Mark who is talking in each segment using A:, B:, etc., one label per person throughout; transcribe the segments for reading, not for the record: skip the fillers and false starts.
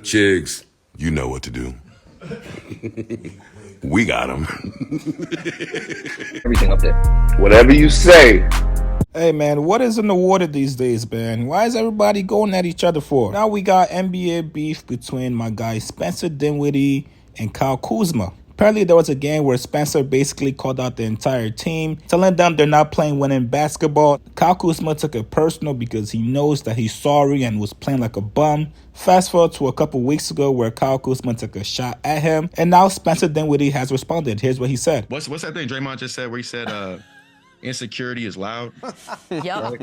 A: Chigs, you know what to do. We got him.
B: Everything up there.
C: Whatever you say.
D: Hey man, what is in the water these days, man? Why is everybody going at each other for? Now we got NBA beef between my guy Spencer Dinwiddie and Kyle Kuzma. Apparently there was a game where Spencer basically called out the entire team, telling them they're not playing winning basketball. Kyle Kuzma took it personal because he knows that he's sorry and was playing like a bum. Fast forward to a couple weeks ago where Kyle Kuzma took a shot at him, and now Spencer Dinwiddie has responded. Here's what he said.
E: What's that thing Draymond just said where he said insecurity is loud?
F: Yep.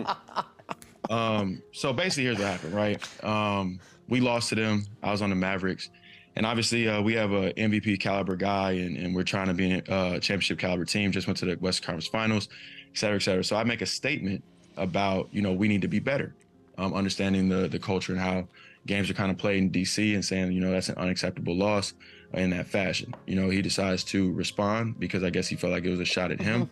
E: Right? So basically here's what happened, right? We lost to them. I was on the Mavericks. And obviously, we have a MVP caliber guy, and we're trying to be a championship caliber team. Just went to the Western Conference Finals, et cetera, et cetera. So I make a statement about, we need to be better, understanding the culture and how games are kind of played in DC, and saying, that's an unacceptable loss in that fashion. He decides to respond because I guess he felt like it was a shot at him.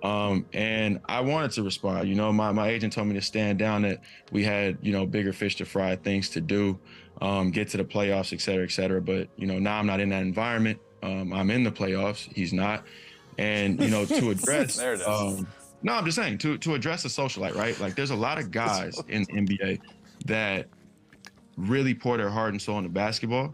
E: And I wanted to respond. My agent told me to stand down, that we had, bigger fish to fry, things to do, get to the playoffs, et cetera, et cetera. But, now I'm not in that environment. I'm in the playoffs. He's not. And, to address, no, I'm just saying to address the socialite, right? Like there's a lot of guys in the NBA that really pour their heart and soul into basketball,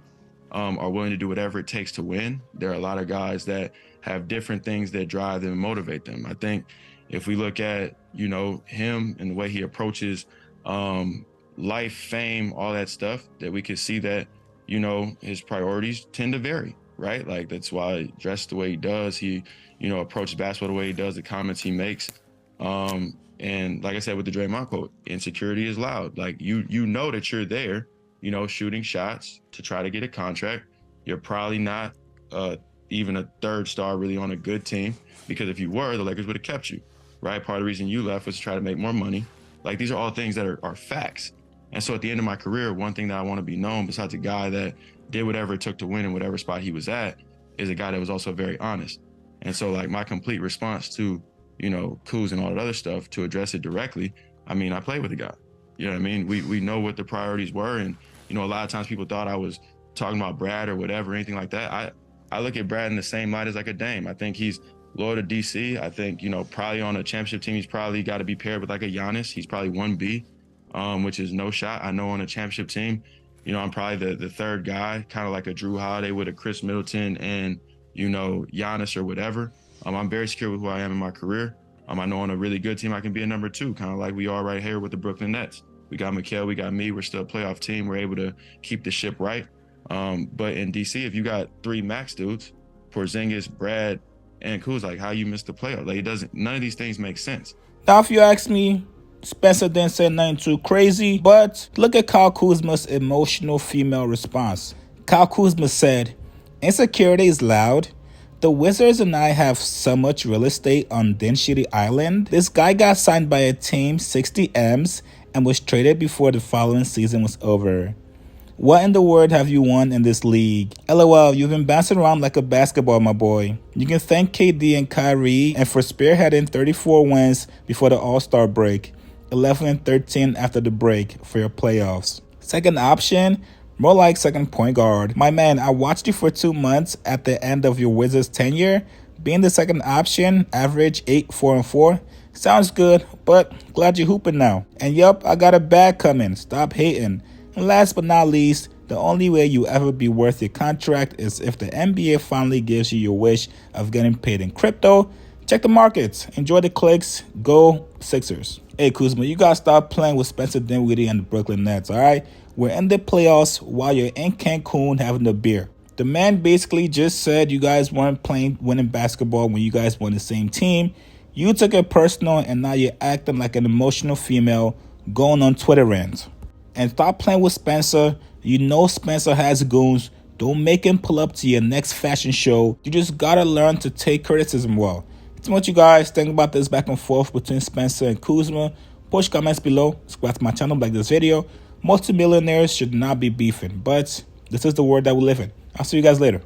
E: are willing to do whatever it takes to win. There are a lot of guys that have different things that drive them and motivate them. I think if we look at, him and the way he approaches life, fame, all that stuff, that we could see that, his priorities tend to vary, right? Like that's why he dressed the way he does. He, approaches basketball the way he does, the comments he makes. And like I said, with the Draymond quote, insecurity is loud. Like you know that you're there, shooting shots to try to get a contract. You're probably not even a third star really on a good team, because if you were, the Lakers would have kept you, right? Part of the reason you left was to try to make more money. Like these are all things that are facts. And so at the end of my career, one thing that I want to be known, besides a guy that did whatever it took to win in whatever spot he was at, is a guy that was also very honest. And so like my complete response to, Kuz and all that other stuff, to address it directly, I played with the guy. You know what I mean? We know what the priorities were. And, a lot of times people thought I was talking about Brad or whatever, anything like that. I look at Brad in the same light as like a Dame. I think he's loyal to DC. I think, probably on a championship team, he's probably got to be paired with like a Giannis. He's probably 1B, which is no shot. I know on a championship team, I'm probably the third guy, kind of like a Drew Holiday with a Chris Middleton and, Giannis or whatever. I'm very secure with who I am in my career. I know on a really good team, I can be a number 2, kind of like we are right here with the Brooklyn Nets. We got Mikal, we got me. We're still a playoff team. We're able to keep the ship right. But in DC, if you got 3 max dudes, Porzingis, Brad, and Kuz, like how you missed the playoff? Like none of these things make sense.
D: Now, if you ask me, Spencer didn't say nothing too crazy, but look at Kyle Kuzma's emotional female response. Kyle Kuzma said, "Insecurity is loud. The Wizards and I have so much real estate on Dinwiddie Island. This guy got signed by a team 60 M's and was traded before the following season was over. What in the world have you won in this league? LOL, you've been bouncing around like a basketball, my boy. You can thank KD and Kyrie and for spearheading 34 wins before the All-Star break, 11 and 13 after the break for your playoffs. Second option, more like second point guard. My man, I watched you for 2 months at the end of your Wizards tenure. Being the second option, average 8, 4, and 4. Sounds good, but glad you're hooping now. And yup, I got a bag coming. Stop hating. And last but not least, the only way you ever be worth your contract is if the NBA finally gives you your wish of getting paid in crypto. Check the markets. Enjoy the clicks. Go Sixers." Hey, Kuzma, you got to stop playing with Spencer Dinwiddie and the Brooklyn Nets, all right? We're in the playoffs while you're in Cancun having a beer. The man basically just said you guys weren't playing winning basketball when you guys were on the same team. You took it personal, and now you're acting like an emotional female going on Twitter rants. And stop playing with Spencer. You know Spencer has goons. Don't make him pull up to your next fashion show. You just gotta learn to take criticism well. Tell me what you guys think about this back and forth between Spencer and Kuzma. Post comments below. Subscribe to my channel, like this video. Multi-millionaires should not be beefing, but this is the world that we live in. I'll see you guys later.